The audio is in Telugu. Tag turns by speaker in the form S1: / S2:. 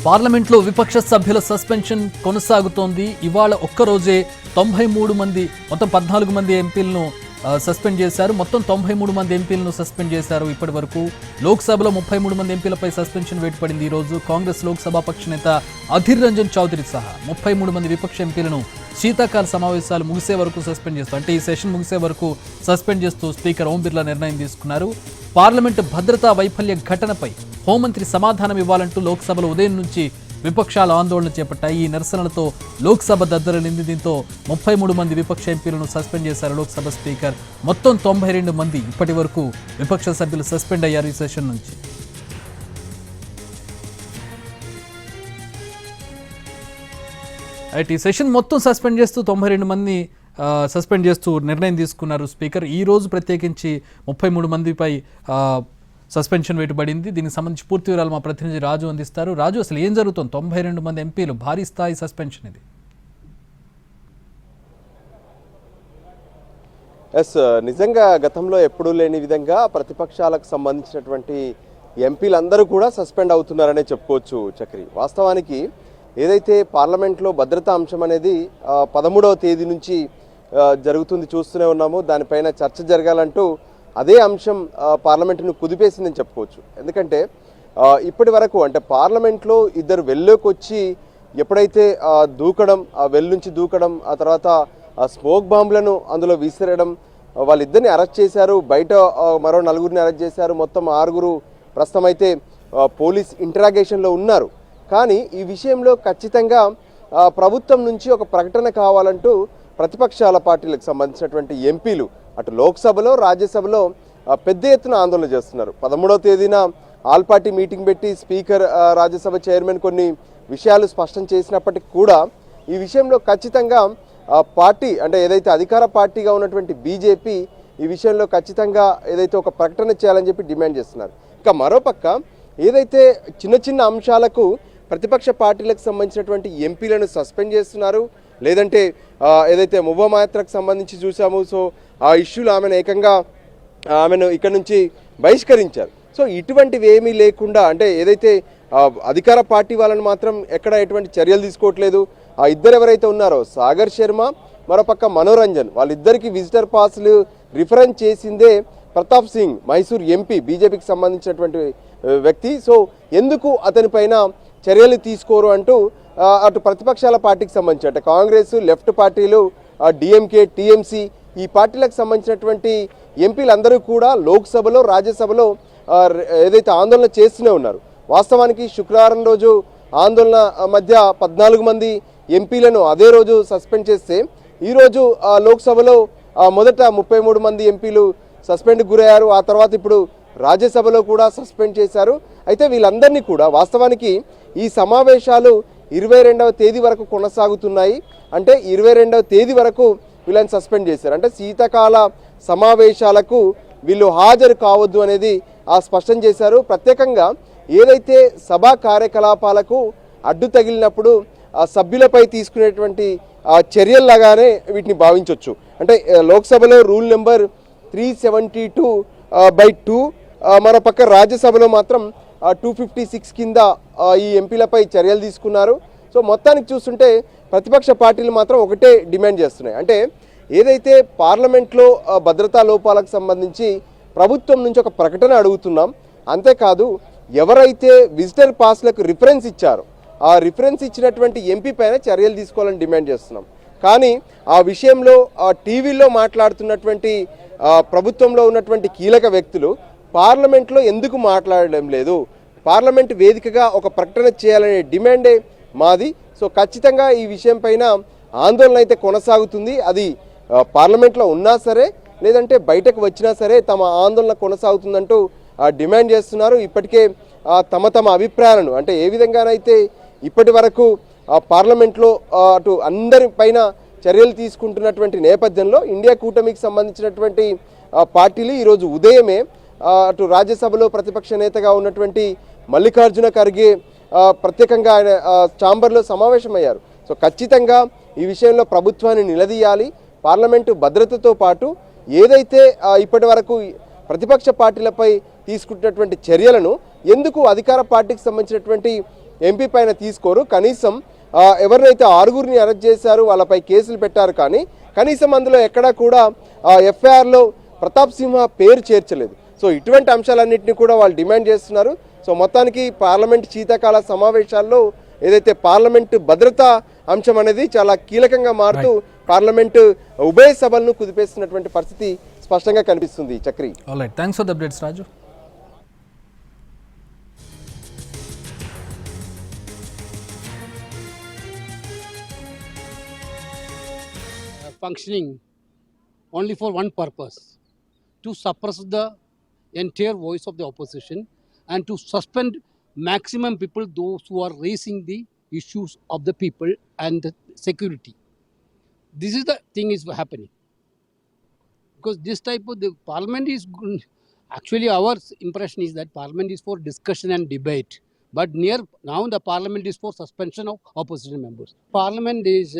S1: పార్లమెంట్లో విపక్ష సభ్యుల సస్పెన్షన్ కొనసాగుతోంది. ఇవాళ ఒక్కరోజే 93 మంది మొత్తం 14 మంది ఎంపీలను సస్పెండ్ చేశారు. మొత్తం 93 మంది ఎంపీలను సస్పెండ్ చేశారు. ఇప్పటి వరకు లోక్సభలో 33 మంది ఎంపీలపై సస్పెన్షన్ వేటు పడింది. ఈ రోజు కాంగ్రెస్ లోక్సభ పక్ష నేత అధీర్ రంజన్ చౌదరి సహా 33 మంది విపక్ష ఎంపీలను శీతాకాల సమావేశాలు ముగిసే వరకు సస్పెండ్ చేస్తూ అంటే ఈ సెషన్ ముగిసే వరకు సస్పెండ్ చేస్తూ స్పీకర్ ఓం బిర్లా నిర్ణయం తీసుకున్నారు. పార్లమెంటు భద్రతా వైఫల్య ఘటనపై హోంమంత్రి సమాధానం ఇవ్వాలంటూ లోక్సభలో ఉదయం నుంచి విపక్షాలు ఆందోళన చేపట్టాయి. ఈ నిరసనలతో లోక్సభ దద్దరిల్లింది. దీంతో 33 మంది విపక్ష ఎంపీలను సస్పెండ్ చేశారు లోక్సభ స్పీకర్. మొత్తం 92 మంది ఇప్పటి వరకు విపక్ష సభ్యులు సస్పెండ్ అయ్యారు ఈ సెషన్ నుంచి. ఈ సెషన్ మొత్తం సస్పెండ్ చేస్తూ 92 మంది సస్పెండ్ చేస్తూ నిర్ణయం తీసుకున్నారు స్పీకర్. ఈ రోజు ప్రత్యేకించి 33 మందిపై సస్పెన్షన్ వేటుబడింది. దీనికి సంబంధించి పూర్తి వివరాలు మా ప్రతినిధి రాజు అందిస్తారు. రాజు, అసలు ఏం జరుగుతుంది? 92 మంది ఎంపీలు, భారీ స్థాయి సస్పెన్షన్ ఇది.
S2: నిజంగా గతంలో ఎప్పుడూ లేని విధంగా ప్రతిపక్షాలకు సంబంధించినటువంటి ఎంపీలందరూ కూడా సస్పెండ్ అవుతున్నారనే చెప్పుకోవచ్చు చక్రి. వాస్తవానికి ఏదైతే పార్లమెంట్లో భద్రతా అంశం అనేది 13వ తేదీ నుంచి జరుగుతుంది చూస్తూనే ఉన్నాము. దానిపైన చర్చ జరగాలంటూ అదే అంశం పార్లమెంటును కుదిపేసిందని చెప్పుకోవచ్చు. ఎందుకంటే ఇప్పటి వరకు అంటే పార్లమెంట్లో ఇద్దరు వెల్లోకి వచ్చి ఎప్పుడైతే దూకడం, ఆ వెల్ నుంచి దూకడం, ఆ తర్వాత స్మోక్ బాంబులను అందులో విసిరడం, వాళ్ళిద్దరిని అరెస్ట్ చేశారు. బయట మరో 4గురిని అరెస్ట్ చేశారు. మొత్తం 6గురు ప్రస్తుతం అయితే పోలీస్ ఇంటరాగేషన్లో ఉన్నారు. కానీ ఈ విషయంలో ఖచ్చితంగా ప్రభుత్వం నుంచి ఒక ప్రకటన కావాలంటూ ప్రతిపక్షాల పార్టీలకు సంబంధించినటువంటి ఎంపీలు అటు లోక్సభలో రాజ్యసభలో పెద్ద ఎత్తున ఆందోళన చేస్తున్నారు. 13వ తేదీన ఆల్ పార్టీ మీటింగ్ పెట్టి స్పీకర్, రాజ్యసభ చైర్మన్ కొన్ని విషయాలు స్పష్టం చేసినప్పటికీ కూడా ఈ విషయంలో ఖచ్చితంగా పార్టీ అంటే ఏదైతే అధికార పార్టీగా ఉన్నటువంటి బీజేపీ ఈ విషయంలో ఖచ్చితంగా ఏదైతే ఒక ప్రకటన చేయాలని చెప్పి డిమాండ్ చేస్తున్నారు. ఇక మరోపక్క ఏదైతే చిన్న చిన్న అంశాలకు ప్రతిపక్ష పార్టీలకు సంబంధించినటువంటి ఎంపీలను సస్పెండ్ చేస్తున్నారు, లేదంటే ఏదైతే మువ్వమాత్రకు సంబంధించి చూసాము. సో ఆ ఇష్యూలు ఆమెను ఇక్కడ నుంచి బహిష్కరించారు. సో ఇటువంటివి ఏమీ లేకుండా అంటే ఏదైతే అధికార పార్టీ వాళ్ళని మాత్రం ఎక్కడ ఎటువంటి చర్యలు తీసుకోవట్లేదు. ఆ ఇద్దరు ఎవరైతే ఉన్నారో సాగర్ శర్మ, మరోపక్క మనోరంజన్, వాళ్ళిద్దరికి విజిటర్ పాస్లు రిఫరెన్స్ చేసిందే ప్రతాప్ సింగ్, మైసూర్ ఎంపీ, బీజేపీకి సంబంధించినటువంటి వ్యక్తి. సో ఎందుకు అతనిపైన చర్యలు తీసుకోరు అంటూ అటు ప్రతిపక్షాల పార్టీకి సంబంధించి అంటే కాంగ్రెస్, లెఫ్ట్ పార్టీలు, డిఎంకే, టీఎంసీ ఈ పార్టీలకు సంబంధించినటువంటి ఎంపీలందరూ కూడా లోక్సభలో రాజ్యసభలో ఏదైతే ఆందోళన చేస్తూనే ఉన్నారు. వాస్తవానికి శుక్రవారం రోజు ఆందోళన మధ్య 14 మంది ఎంపీలను అదే రోజు సస్పెండ్ చేస్తే ఈరోజు లోక్సభలో మొదట 33 మంది ఎంపీలు సస్పెండ్కి గురయ్యారు. ఆ తర్వాత ఇప్పుడు రాజ్యసభలో కూడా సస్పెండ్ చేశారు. అయితే వీళ్ళందరినీ కూడా వాస్తవానికి ఈ సమావేశాలు 22వ తేదీ వరకు కొనసాగుతున్నాయి. అంటే 22వ తేదీ వరకు వీళ్ళని సస్పెండ్ చేశారు. అంటే శీతాకాల సమావేశాలకు వీళ్ళు హాజరు కావద్దు అనేది స్పష్టం చేశారు. ప్రత్యేకంగా ఏదైతే సభా కార్యకలాపాలకు అడ్డు తగిలినప్పుడు సభ్యులపై తీసుకునేటువంటి చర్యల్లాగానే వీటిని భావించవచ్చు. అంటే లోక్సభలో రూల్ నెంబర్ 372/2, మరోపక్క రాజ్యసభలో మాత్రం 256 కింద ఈ ఎంపీలపై చర్యలు తీసుకున్నారు. సో మొత్తానికి చూస్తుంటే ప్రతిపక్ష పార్టీలు మాత్రం ఒకటే డిమాండ్ చేస్తున్నాయి. అంటే ఏదైతే పార్లమెంట్లో భద్రతా లోపాలకు సంబంధించి ప్రభుత్వం నుంచి ఒక ప్రకటన అడుగుతున్నాం. అంతేకాదు ఎవరైతే విజిటర్ పాస్లకు రిఫరెన్స్ ఇచ్చారో ఆ రిఫరెన్స్ ఇచ్చినటువంటి ఎంపీ పైన చర్యలు తీసుకోవాలని డిమాండ్ చేస్తున్నాం. కానీ ఆ విషయంలో టీవీలో మాట్లాడుతున్నటువంటి ప్రభుత్వంలో ఉన్నటువంటి కీలక వ్యక్తులు పార్లమెంట్లో ఎందుకు మాట్లాడడం లేదు, పార్లమెంట్ వేదికగా ఒక ప్రకటన చేయాలనే డిమాండే మాది. సో ఖచ్చితంగా ఈ విషయం పైన ఆందోళన అయితే కొనసాగుతుంది. అది పార్లమెంట్లో ఉన్నా సరే లేదంటే బయటకు వచ్చినా సరే తమ ఆందోళన కొనసాగుతుందంటూ డిమాండ్ చేస్తున్నారు. ఇప్పటికే తమ అభిప్రాయాలను అంటే ఏ విధంగానైతే ఇప్పటి వరకు పార్లమెంట్లో అటు అందరి పైన చర్యలు తీసుకుంటున్నటువంటి నేపథ్యంలో ఇండియా కూటమికి సంబంధించినటువంటి పార్టీలు ఈరోజు ఉదయమే అటు రాజ్యసభలో ప్రతిపక్ష నేతగా ఉన్నటువంటి మల్లికార్జున ఖర్గే ప్రత్యేకంగా ఆయన ఛాంబర్లో సమావేశమయ్యారు. సో ఖచ్చితంగా ఈ విషయంలో ప్రభుత్వాన్ని నిలదీయాలి. పార్లమెంటు భద్రతతో పాటు ఏదైతే ఇప్పటి వరకు ప్రతిపక్ష పార్టీలపై తీసుకుంటున్నటువంటి చర్యలను ఎందుకు అధికార పార్టీకి సంబంధించినటువంటి ఎంపీ పైన తీసుకోరు. కనీసం ఎవరినైతే 6గురిని అరెస్ట్ చేశారు వాళ్ళపై కేసులు పెట్టారు, కానీ కనీసం అందులో ఎక్కడా కూడా ఎఫ్ఐఆర్లో ప్రతాప్ సింహ పేరు చేర్చలేదు. సో ఇటువంటి అంశాలన్నింటినీ కూడా వాళ్ళు డిమాండ్ చేస్తున్నారు. సో మొత్తానికి పార్లమెంట్ శీతాకాల సమావేశాల్లో ఏదైతే పార్లమెంటు భద్రతా అంశం అనేది చాలా కీలకంగా మారుతూ పార్లమెంటు ఉభయ సభలను కుదిపేస్తున్నటువంటి పరిస్థితి స్పష్టంగా కనిపిస్తుంది. Chakri,
S1: alright, thanks for the updates Raju.
S3: Functioning only for one purpose, to suppress the entire voice of the opposition and to suspend maximum people, those who are raising the issues of the people and the security. This is the thing is happening, because this type of the parliament is actually, our impression is that parliament is for discussion and debate, but now the parliament is for suspension of opposition members. Parliament is